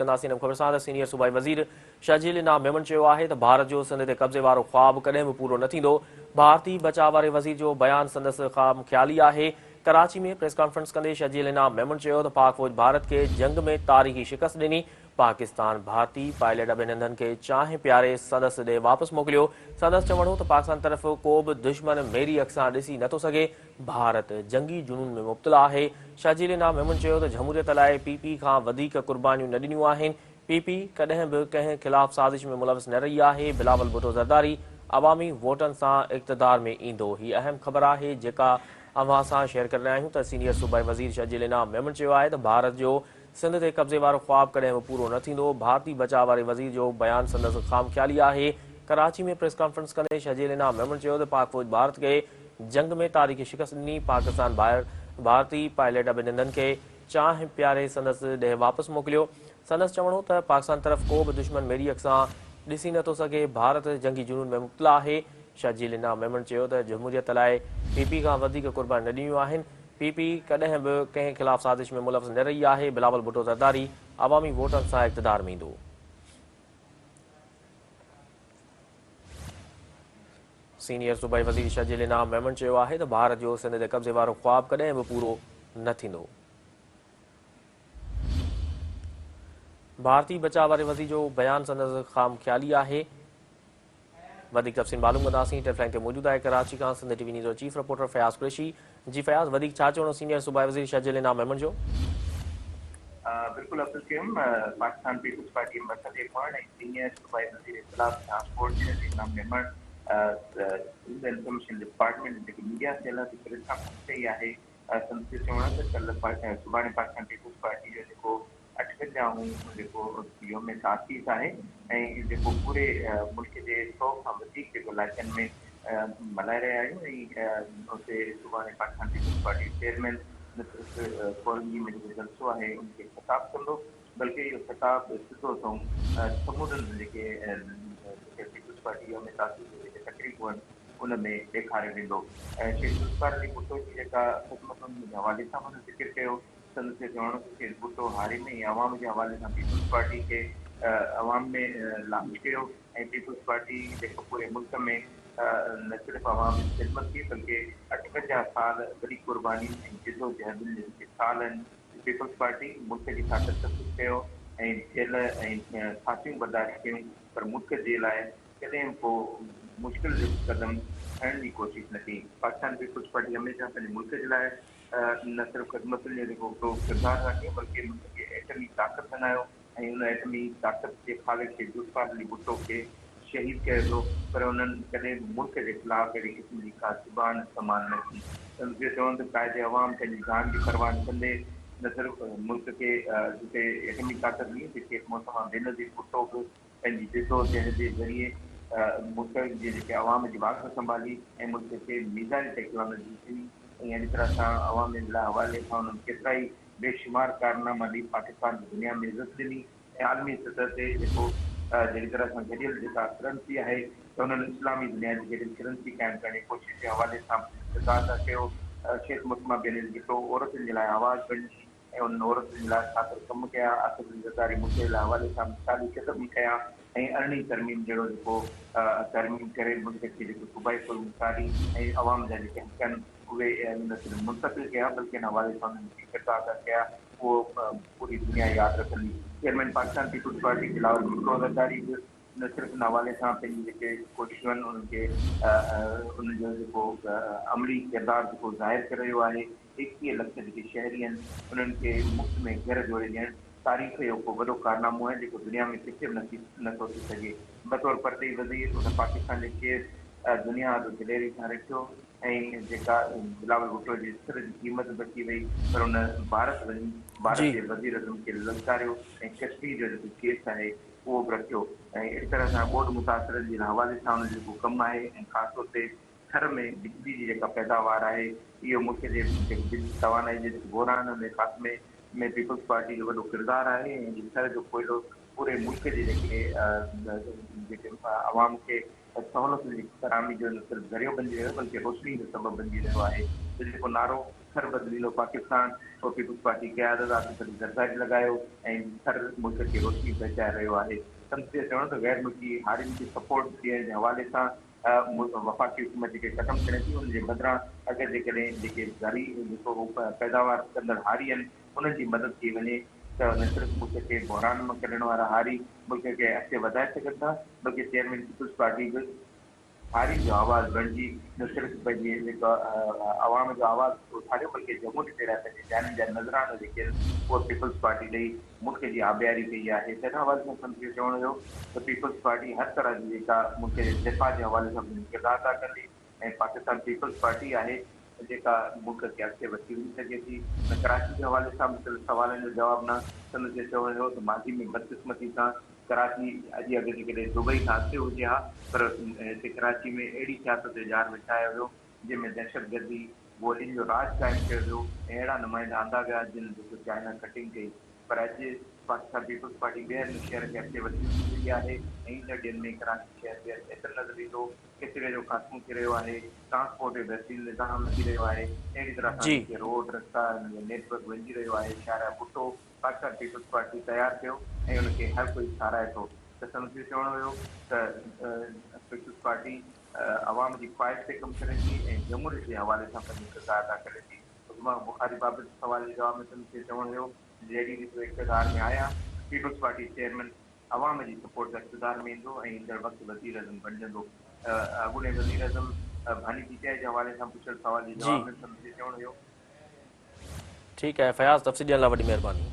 कंदासीं इन ख़बर सां त सीनियर सूबाई वज़ीर शर्जील इनाम मेमन चयो आहे त भारत जो सिंध ते कब्ज़े वारो ख़्वाबु कॾहिं बि पूरो न थींदो। भारतीय बचाव वारे वज़ीर जो बयानु संदसि ख़ाम ख़्याली आहे। कराची में प्रेस कॉन्फ्रेंस कंदे शर्जील इनाम मेमन चयो त पाक फ़ौज भारत खे जंग में तारीख़ी शिकस्त ॾिनी। पाकिस्तान भारतीय पायलट अभिनंदन खे चाहे प्यारे संदसि ॾे वापसि मोकिलियो। संदसि चवणो त पाकिस्तान तरफ़ को बि दुश्मन मेरी अख सां ॾिसी नथो सघे। भारत जंगी जुनून में मुब्तला आहे। शर्जील इनाम मेमन चयो त जमहूरियत लाइ पीपी खां वधीक कुर्बानियूं न ॾिनियूं आहिनि। पीपी कॾहिं बि कंहिं ख़िलाफ़ साज़िश में मुलविस न रही आहे। बिलावल भुट्टो ज़रदारी अवामी वोटनि सां इक़्तिदार में ईंदो। हीअ अहम ख़बर आहे जेका अव्हां सां शेयर करे रहिया आहियूं त सीनियर सूबाई वज़ीर शर्जील इनाम मेमन चयो आहे त भारत जो सिंध ते कब्ज़े वारो ख़्वाबु कॾहिं बि पूरो न थींदो। भारतीय बचाव वारे वज़ीर जो बयानु संदसि ख़ाम ख़्याली आहे। कराची में प्रेस कॉन्फ्रेंस कंदे शर्जील इनाम मेमन चयो त पाक फ़ौज भारत खे जंग में तारीख़ी शिकस्त ॾिनी। पाकिस्तान भारतीय पायलट अभिनंदन खे चाहे प्यारे संदसि ॾे वापसि मोकिलियो। संदसि चवणो त पाकिस्तान तरफ़ को बि दुश्मन मेरी अख सां ॾिसी नथो सघे। भारत जंगी जुनून में मुब्तला आहे। शर्जील इनाम मेमन चयो त जमहूरियत लाइ पीपी खां वधीक कुर्बानी न ॾिनियूं आहिनि। पीपी कॾहिं बि कंहिं ख़िलाफ़ साज़िश में मुलविस न रही आहे। बिलावल भुट्टो ज़रदारी अवामी वोटनि सां इक़्तिदार में ईंदो। सीनियर सूबाई वज़ीर शर्जील इनाम मेमन चयो आहे त भारत जो सिंध ते कब्ज़े वारो ख़्वाबु कॾहिं बि पूरो न थींदो। भारतीय बचाव वारे वज़ीर जो बयानु संदसि ख़ाम ख़्याली आहे। वधीक तफ़सील मालूम कंदासीं। टेलीफोन ते मौजूदु आहे कराची खां सिंध टीवी न्यूज़ जो चीफ रिपोर्टर फयाज़ कुरैशी। जी फयाज़, वधीक छा चवणो सीनियर सूबाई वज़ीर शर्जील इनाम मेमन जो? बिल्कुल अब्दुल करीम पाकिस्तान पीपल्स पार्टी मरकज़ी अगवान ऐं सीनियर सूबाई वज़ीर इत्तलात ट्रांसपोर्ट शर्जील इनाम मेमन इंफॉर्मेशन डिपार्टमेंट जेकी मीडिया सेल आहे प्रेस कॉन्फ्रेंस कई आहे। संदसि चवणु त कल्ह सुभाणे पाकिस्तान पीपल्स पार्टी जो जेको 58 जेको योम तासीस आहे ऐं जेको पूरे मुल्क जे 100 खां वधीक जेको इलाइक़नि में मल्हाए रहिया आहियूं ऐं उते सुभाणे पाकिस्तान पीपल्स पार्टी चेयरमैन न सिर्फ़ु कॉलोनी में जेको जलसो आहे उनखे ख़िताब कंदो बल्कि इहो ख़िताब सिधो अथऊं समूरनि जेके पीपल्स पार्टी योम तासीस जी जेके तक़रीबूं आहिनि उन में ॾेखारे ॾींदो। ऐं शेख ज़ुल्फ़िकार अली भुट्टो जी जेका ख़िदमतुनि जे हवाले सां हुन ज़िक्र कयो। संदसि चवणो त शेख भुट्टो हाल ई में अवाम जे हवाले सां पीपल्स पार्टी खे अवाम में लांच कयो ऐं पीपल्स पार्टी जेको पूरे मुल्क में न सिर्फ़ु अवाम जी ख़िदमत की बल्कि 58 साल वॾी कुर्बानी ऐं जिदोजहदुनि जे जेके साल आहिनि पीपल्स पार्टी मुल्क जी ताक़त तस्दीक कयो ऐं जेल ऐं फांसियूं बर्दाश्त कयूं पर मुल्क जे लाइ कॾहिं को मुश्किल जो क़दम खणण जी कोशिशि न कई। पाकिस्तान पीपल्स पार्टी हमेशह पंहिंजे मुल्क जे लाइ न सिर्फ़ु ख़िदमतुनि जो जेको हिकिड़ो किरदारु रखियो बल्कि मुल्क खे एटमी ताक़त बनायो ऐं उन एटमी ताक़त जे ख़ालिद शेख ज़ुल्फ़िकार अली भुट्टो खे शहीद कयो वियो पर उन्हनि कॾहिं मुल्क जे ख़िलाफ़ अहिड़ी क़िस्म जी का ज़ुबान इस्तेमालु न कई। संदसि चवनि त काइदे अवाम पंहिंजी जान जी परवाह न कंदे न सिर्फ़ु मुल्क खे जिते एटमी ताक़त ॾिनी जेके मौसमा बेनज़ीर भुट्टो बि पंहिंजी जिदोजहद जे ज़रिए मुल्क जे जेके अवाम जी वाक संभाली ऐं मुल्क खे मीज़ानी टेक्नोलॉजी ॾिनी ऐं अहिड़ी तरह सां अवाम जे हवाले सां उन्हनि केतिरा ई बेशुमार कारनामा ॾेई पाकिस्तान जी दुनिया में इज़त ॾिनी ऐं आलमी सतह ते जेको जहिड़ी तरह सां गॾियल जेका करंसी आहे त उन्हनि इस्लामी दुनिया जी गॾियल करंसी क़ाइमु करण जी कोशिशि जे हवाले सां किरदारु अदा कयो। शेख मुस्मा बेनज़ीर भुट्टो औरतुनि जे लाइ आवाज़ बणिजी ऐं उन्हनि औरतुनि जे लाइ ख़ातिर कमु कया। आसिफ़ ज़रदारी मुल्क जे हवाले सां मिसाली क़दम कया ऐं अरिड़हीं तरमीम जहिड़ो जेको तरमीम करे मुल्क खे जेको सूबाई फ़ुल्मकारी ऐं अवाम जा जेके हक़ आहिनि उहे न सिर्फ़ु मुंतक़िल कया बल्कि हिन हवाले सां उन्हनि किरदारु अदा कया उहो पूरी दुनिया यादि रखंदी। चेयरमैन पाकिस्तान पीपल्स पार्टी बिलावल भुट्टो ज़रदारी बि न सिर्फ़ु हिन हवाले सां पंहिंजी जेके कोशिशूं आहिनि उन्हनि खे उनजो जेको अमली किरदारु जेको ज़ाहिर करे रहियो आहे। 21 लख जेके शहरी आहिनि उन्हनि खे मुफ़्त में घर जोड़े ॾियणु तारीख़ जो को वॾो कारनामो आहे जेको दुनिया में किथे बि नथो थी सघे। बतौर परदेही वज़ीर उन पाकिस्तान जे केस दुनिया जो दिलेरी सां रखियो ऐं जेका बिलावल भुट्टो जी सिर जी क़ीमत बची वई पर उन भारत वञी भारत जी जे वज़ीर अज़म खे ललकारियो ऐं कश्मीर जो जेको केस आहे उहो बि रखियो ऐं अहिड़ी तरह सां ॿोॾ मुतासिरनि जे हवाले सां हुन जेको कमु आहे ऐं ख़ासि तौर ते थर में बिजली जी जेका पैदावार आहे इहो मुल्क जे जेको तवानाई जे बहिरान में ख़ात्मे में पीपल्स पार्टी जो वॾो किरदारु आहे ऐं थर जो कोयलो पूरे मुल्क जे जेके अवाम खे सहूलियतुनि जी फराहमी जो न सिर्फ़ु ज़रियो बणिजी रहियो बल्कि रोशनी जो सबबु बणिजी रहियो आहे। त जेको नारो थर बदिलीलो पाकिस्तान और पीपुल्स पार्टी क़यादत आसिफ ज़रदारी लगायो ऐं थर मुल्क खे रोशनी पहुचाए रहियो आहे। संसदीय चवण त गैर मुल्की हारियुनि खे सपोर्ट ॾियण जे हवाले सां वफ़ाक़ी हुकूमत जेके क़दम खणे थी उन जे बदिरां अगरि जेकॾहिं जेके ज़री जेको पैदावार कंदड़ हारी आहिनि उन्हनि जी मदद कई वञे त न सिर्फ़ु मुल्क खे बहिरान मां कढण वारा हारी मुल्क खे अॻिते वधाए सघनि था, बल्कि चेयरमैन पीपुल्स पार्टी बि हारी जो आवाज़ बणिजी न सिर्फ़ु पंहिंजी जेका आवाम जो आवाज़ उथारियो बल्कि जम्मू ते जहिड़ा पंहिंजे जानी जा नज़राना जेके आहिनि उहे पीपुल्स पार्टी ॾेई मुल्क जी आबियारी कई आहे। तंहिं हवाले सां संदसि चवण हुयो त पीपुल्स पार्टी हर तरह जी जेका मुल्क जे दिफ़ा जे हवाले सां किरदारु अदा कंदी ऐं पाकिस्तान पीपुल्स पार्टी आहे जेका मुल्क खे अॻिते वठी वञी सघे थी। न कराची जे हवाले सां मुख़्तलिफ़ सवालनि जो जवाबु न संदसि चवण हुयो त माज़ी में बदकिस्मती सां कराची अॼु अगरि जेकॾहिं दुबई खां अॻिते हुजे हा पर हिते कराची में अहिड़ी सियासत जो जार विछायो वियो जंहिंमें दहशतगर्दी गोलियुनि जो राज क़ाइमु कयो वियो ऐं अहिड़ा नुमाइंदा आंदा विया जिन जेको चाइना कटिंग कई। पर अॼु पाकिस्तान पीपुल्स पार्टी ॿियनि शहर खे अॻिते वठी रही आहे ऐं ईंदड़ ॾींहंनि में कराची शहर ॿियनि एतिरो नज़र ईंदो किचिरे जो ख़ात्मो थी रहियो आहे, ट्रांसपोर्ट जो बहितरीनु निज़ाम थी रहियो आहे, अहिड़ी तरह सां जी जेके रोड रस्ता नेटवर्क वञी रहियो आहे शहर जा पुटो पाकिस्तान पीपुल्स पार्टी तयारु कयो ऐं उनखे हर कोई साराए थो। त संदसि चवणु हुयो त पीपुल्स पार्टी अवाम जी ख़्वाहिश ते कमु करे थी ऐं जमहूरियत जे हवाले सां पंहिंजो किरदारु अदा करे थी। उस्मान बुखारी बाबति सवाल जे जवाब में संदसि चवणु हुयो जहिड़ी रीति इक़्तिदार में आया पीपुल्स पार्टी चेयरमैन अवाम जी सपोर्ट सां इक़्तिदार में ईंदो ऐं ईंदड़ वक़्तु वज़ीर अज़म बणिजंदो। अॻूणे वज़ीर अज़म भानी पीटीआई जे हवाले सां पुछियल सवाल जे जी जवाब में संदसि चवणु हुयो ठीकु आहे फयाज़, तफ़सील ॾियण लाइ वॾी महिरबानी।